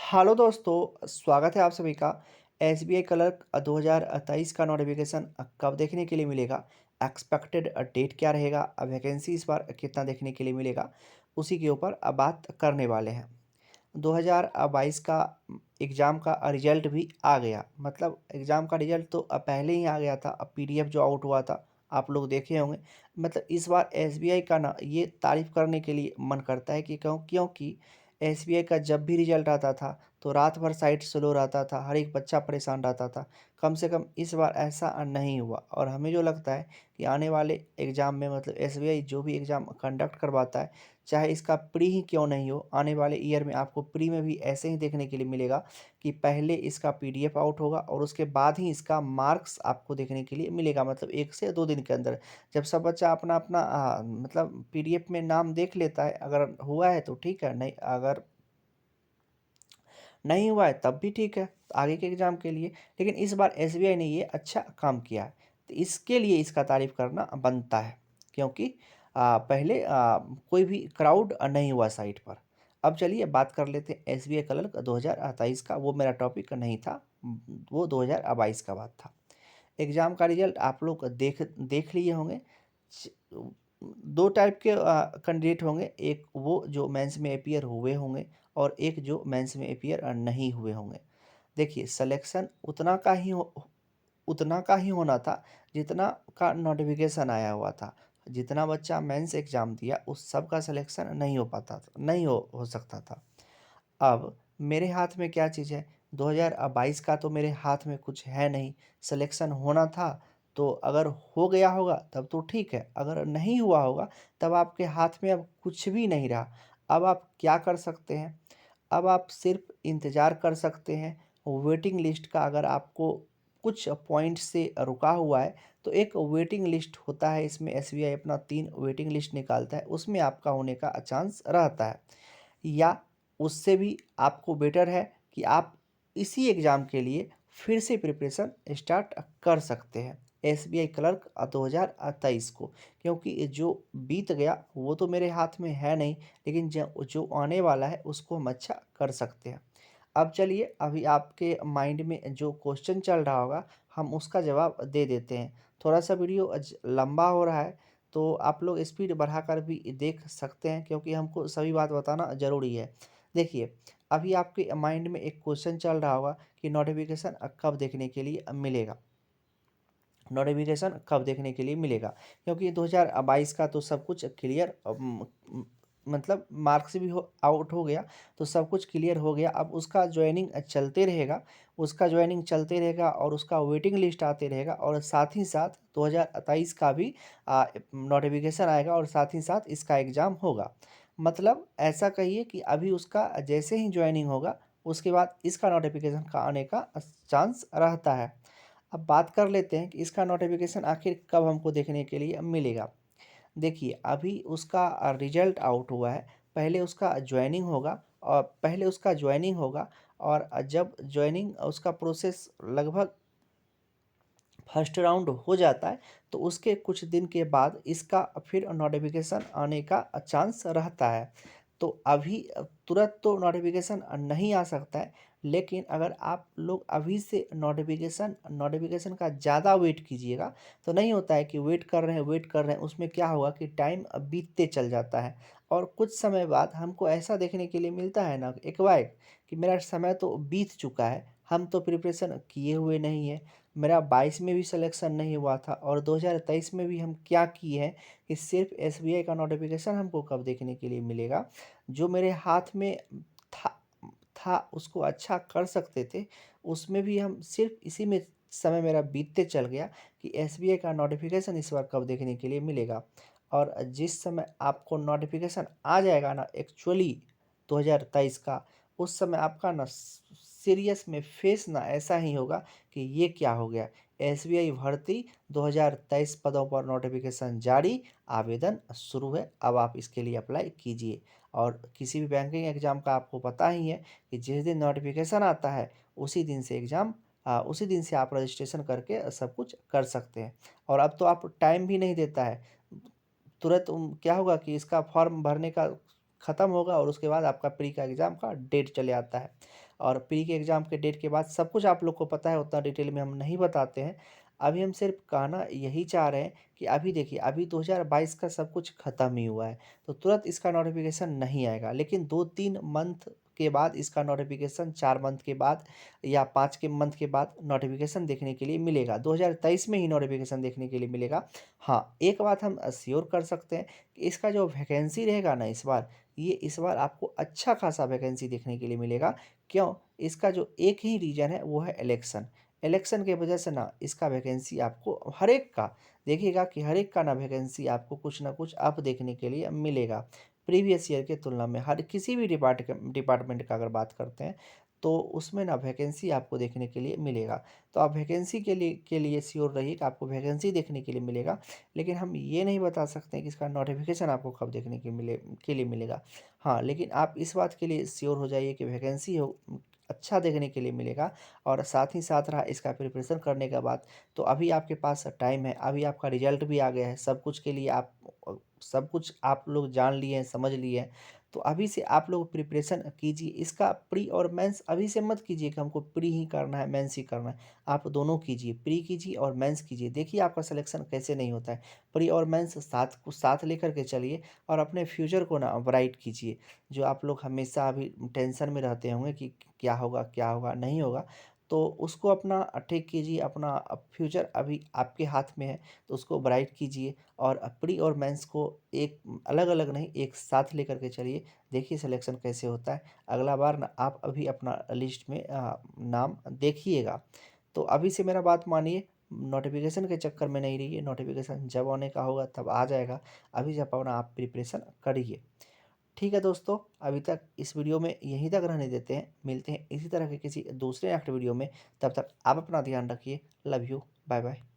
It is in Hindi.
हेलो दोस्तों, स्वागत है आप सभी का। एसबीआई क्लर्क 2023 का नोटिफिकेशन कब देखने के लिए मिलेगा? एक्सपेक्टेड डेट क्या रहेगा? वैकेंसी इस बार कितना देखने के लिए मिलेगा? उसी के ऊपर बात करने वाले हैं। 2022 का एग्ज़ाम का रिजल्ट भी आ गया। मतलब एग्ज़ाम का रिजल्ट तो पहले ही आ गया था। अब पीडीएफ जो आउट हुआ था, आप लोग देखे होंगे। मतलब इस बार एसबीआई का ना ये तारीफ़ करने के लिए मन करता है कि क्योंकि एसबीआई का जब भी रिजल्ट आता था, तो रात भर साइट स्लो रहता था, हर एक बच्चा परेशान रहता था। कम से कम इस बार ऐसा नहीं हुआ और हमें जो लगता है कि आने वाले एग्ज़ाम में मतलब एसबीआई जो भी एग्ज़ाम कंडक्ट करवाता है, चाहे इसका प्री ही क्यों नहीं हो, आने वाले ईयर में आपको प्री में भी ऐसे ही देखने के लिए मिलेगा कि पहले इसका पीडीएफ आउट होगा और उसके बाद ही इसका मार्क्स आपको देखने के लिए मिलेगा। मतलब 1 से 2 दिन के अंदर। जब सब बच्चा अपना-अपना मतलब पीडीएफ में नाम देख लेता है, अगर हुआ है तो ठीक है, नहीं अगर नहीं हुआ है तब भी ठीक है, आगे के एग्ज़ाम के लिए। लेकिन इस बार एसबीआई ने ये अच्छा काम किया है, तो इसके लिए इसका तारीफ़ करना बनता है क्योंकि पहले कोई भी क्राउड नहीं हुआ साइट पर। अब चलिए बात कर लेते हैं एसबीआई क्लर्क 2023 का, वो मेरा टॉपिक नहीं था, वो 2022 का बात था। एग्ज़ाम का रिज़ल्ट आप लोग देख देख लिए होंगे। च 2 टाइप के कैंडिडेट होंगे, एक वो जो मेंस में अपीयर हुए होंगे और एक जो मेंस में अपीयर नहीं हुए होंगे। देखिए सिलेक्शन उतना का ही होना था जितना का नोटिफ़िकेशन आया हुआ था। जितना बच्चा मेंस एग्ज़ाम दिया उस सब का सिलेक्शन नहीं हो पाता था, नहीं हो सकता था। अब मेरे हाथ में क्या चीज़ है, 2022 का तो मेरे हाथ में कुछ है नहीं, सिलेक्शन होना था, तो अगर हो गया होगा तब तो ठीक है, अगर नहीं हुआ होगा तब आपके हाथ में अब कुछ भी नहीं रहा। अब आप क्या कर सकते हैं? अब आप सिर्फ़ इंतज़ार कर सकते हैं, वेटिंग लिस्ट का अगर आपको कुछ पॉइंट से रुका हुआ है, तो एक वेटिंग लिस्ट होता है, इसमें एसबीआई अपना 3 वेटिंग लिस्ट निकालता है, उसमें आपका होने का चांस रहता है। या उससे भी आपको बेटर है कि आप इसी एग्ज़ाम के लिए फिर से प्रिपरेशन स्टार्ट कर सकते हैं एसबीआई क्लर्क 2023 को, क्योंकि जो बीत गया वो तो मेरे हाथ में है नहीं, लेकिन जो जो आने वाला है उसको हम अच्छा कर सकते हैं। अब चलिए अभी आपके माइंड में जो क्वेश्चन चल रहा होगा, हम उसका जवाब दे देते हैं। थोड़ा-सा वीडियो लंबा हो रहा है, तो आप लोग स्पीड बढ़ाकर भी देख सकते हैं क्योंकि हमको सभी बात बताना ज़रूरी है। देखिए, अभी आपके माइंड में एक क्वेश्चन चल रहा होगा कि नोटिफ़िकेशन कब देखने के लिए मिलेगा? नोटिफ़िकेशन कब देखने के लिए मिलेगा? क्योंकि 2022 का तो सब कुछ क्लियर मतलब मार्क्स भी हो आउट हो गया, तो सब कुछ क्लियर हो गया। अब उसका जॉइनिंग चलते रहेगा और उसका वेटिंग लिस्ट आते रहेगा और साथ ही साथ 2023 का भी नोटिफ़िकेशन आएगा और साथ ही साथ इसका एग्ज़ाम होगा। मतलब ऐसा कहिए कि अभी उसका जैसे ही जॉइनिंग होगा, उसके बाद इसका नोटिफ़िकेशन का आने का चांस रहता है। अब बात कर लेते हैं कि इसका नोटिफ़िकेशन आखिर कब हमको देखने के लिए मिलेगा। देखिए, अभी उसका रिज़ल्ट आउट हुआ है, पहले उसका जॉइनिंग होगा और जब जॉइनिंग उसका प्रोसेस लगभग फर्स्ट राउंड हो जाता है, तो उसके कुछ दिन के बाद इसका फिर नोटिफ़िकेशन आने का चांस रहता है। तो अभी तुरंत तो नोटिफ़िकेशन नहीं आ सकता है, लेकिन अगर आप लोग अभी से नोटिफ़िकेशन का ज़्यादा वेट कीजिएगा, तो नहीं होता है कि वेट कर रहे हैं, उसमें क्या होगा कि टाइम बीतते चल जाता है और कुछ समय बाद हमको ऐसा देखने के लिए मिलता है ना एकाएक कि मेरा समय तो बीत चुका है, हम तो प्रिपरेशन किए हुए नहीं हैं। मेरा 22 में भी सिलेक्शन नहीं हुआ था और 2023 में भी हम क्या किए हैं कि सिर्फ़ एसबीआई का नोटिफ़िकेशन हमको कब देखने के लिए मिलेगा। जो मेरे हाथ में था था उसको अच्छा कर सकते थे, उसमें भी हम सिर्फ़ इसी में समय मेरा बीतते चल गया कि एसबीआई का नोटिफ़िकेशन इस बार कब देखने के लिए मिलेगा। और जिस समय आपको नोटिफ़िकेशन आ जाएगा ना एक्चुअली 2023 का, उस समय आपका ना सीरियस में फेस ना ऐसा ही होगा कि ये क्या हो गया? एसबीआई भर्ती 2023 पदों पर नोटिफ़िकेशन जारी, आवेदन शुरू है, अब आप इसके लिए अप्लाई कीजिए। और किसी भी बैंकिंग एग्ज़ाम का आपको पता ही है कि जिस दिन नोटिफ़िकेशन आता है, उसी दिन से आप रजिस्ट्रेशन करके सब कुछ कर सकते हैं। और अब तो आप टाइम भी नहीं देता है, तुरंत क्या होगा कि इसका फॉर्म भरने का ख़त्म होगा और उसके बाद आपका प्री का एग्ज़ाम का डेट चले आता है। और प्री के एग्ज़ाम के डेट के बाद सब कुछ आप लोग को पता है, उतना डिटेल में हम नहीं बताते हैं। अभी हम सिर्फ़ कहना यही चाह रहे हैं कि अभी देखिए, अभी 2022 का सब कुछ ख़त्म ही हुआ है, तो तुरंत इसका नोटिफ़िकेशन नहीं आएगा, लेकिन 2-3 मंथ के बाद इसका नोटिफ़िकेशन, 4 मंथ के बाद या 5 के मंथ के बाद नोटिफ़िकेशन देखने के लिए मिलेगा। 2023 में ही नोटिफ़िकेशन देखने के लिए मिलेगा। हाँ, एक बात हम श्योर कर सकते हैं कि इसका जो वैकेंसी रहेगा ना इस बार, ये इस बार आपको अच्छा खासा वैकेंसी देखने के लिए मिलेगा। क्यों? इसका जो एक ही रीज़न है वो है इलेक्शन। इलेक्शन की वजह से ना इसका वैकेंसी आपको हर एक का देखिएगा कि हर एक का ना वैकेंसी आपको कुछ ना कुछ अप देखने के लिए मिलेगा। प्रीवियस ईयर की तुलना में हर किसी भी डिपार्टमेंट का अगर बात करते हैं, तो उसमें ना वैकेंसी आपको देखने के लिए मिलेगा। तो आप वैकेंसी के लिए श्योर रहिए कि आपको वैकेंसी देखने के लिए मिलेगा। लेकिन हम ये नहीं बता सकते हैं कि इसका नोटिफ़िकेशन आपको कब देखने के लिए मिलेगा। हाँ, लेकिन आप इस बात के लिए श्योर हो जाइए कि वैकेंसी अच्छा देखने के लिए मिलेगा। और साथ ही साथ रहा इसका प्रिपरेशन करने के बाद, तो अभी आपके पास टाइम है, अभी आपका रिज़ल्ट भी आ गया है, सब कुछ के लिए सब कुछ आप लोग जान लिए हैं, समझ लिए हैं। तो अभी से आप लोग प्रिपरेशन कीजिए। इसका प्री और मेंस अभी से मत कीजिए कि हमको प्री ही करना है, मेंस ही करना है। आप दोनों कीजिए, प्री कीजिए और मेंस कीजिए। देखिए आपका सिलेक्शन कैसे नहीं होता है। प्री और मेंस साथ लेकर के चलिए और अपने फ्यूचर को ना ब्राइट कीजिए। जो आप लोग हमेशा अभी टेंशन में रहते होंगे कि क्या होगा, नहीं होगा, तो उसको अपना ठीक कीजिए। अपना फ्यूचर अभी आपके हाथ में है, तो उसको ब्राइट कीजिए और प्री और मेंस को एक अलग-अलग नहीं, एक साथ लेकर के चलिए। देखिए सिलेक्शन कैसे होता है। अगला बार ना आप अभी अपना लिस्ट में नाम देखिएगा। तो अभी से मेरा बात मानिए, नोटिफ़िकेशन के चक्कर में नहीं रहिए, नोटिफ़िकेशन जब आने का होगा तब आ जाएगा। अभी से अपना आप प्रिपरेशन करिए। ठीक है दोस्तों, अभी तक इस वीडियो में यहीं तक रहने देते हैं। मिलते हैं इसी तरह के किसी दूसरे नेक्स्ट वीडियो में। तब तक आप अपना ध्यान रखिए। Love you. Bye bye.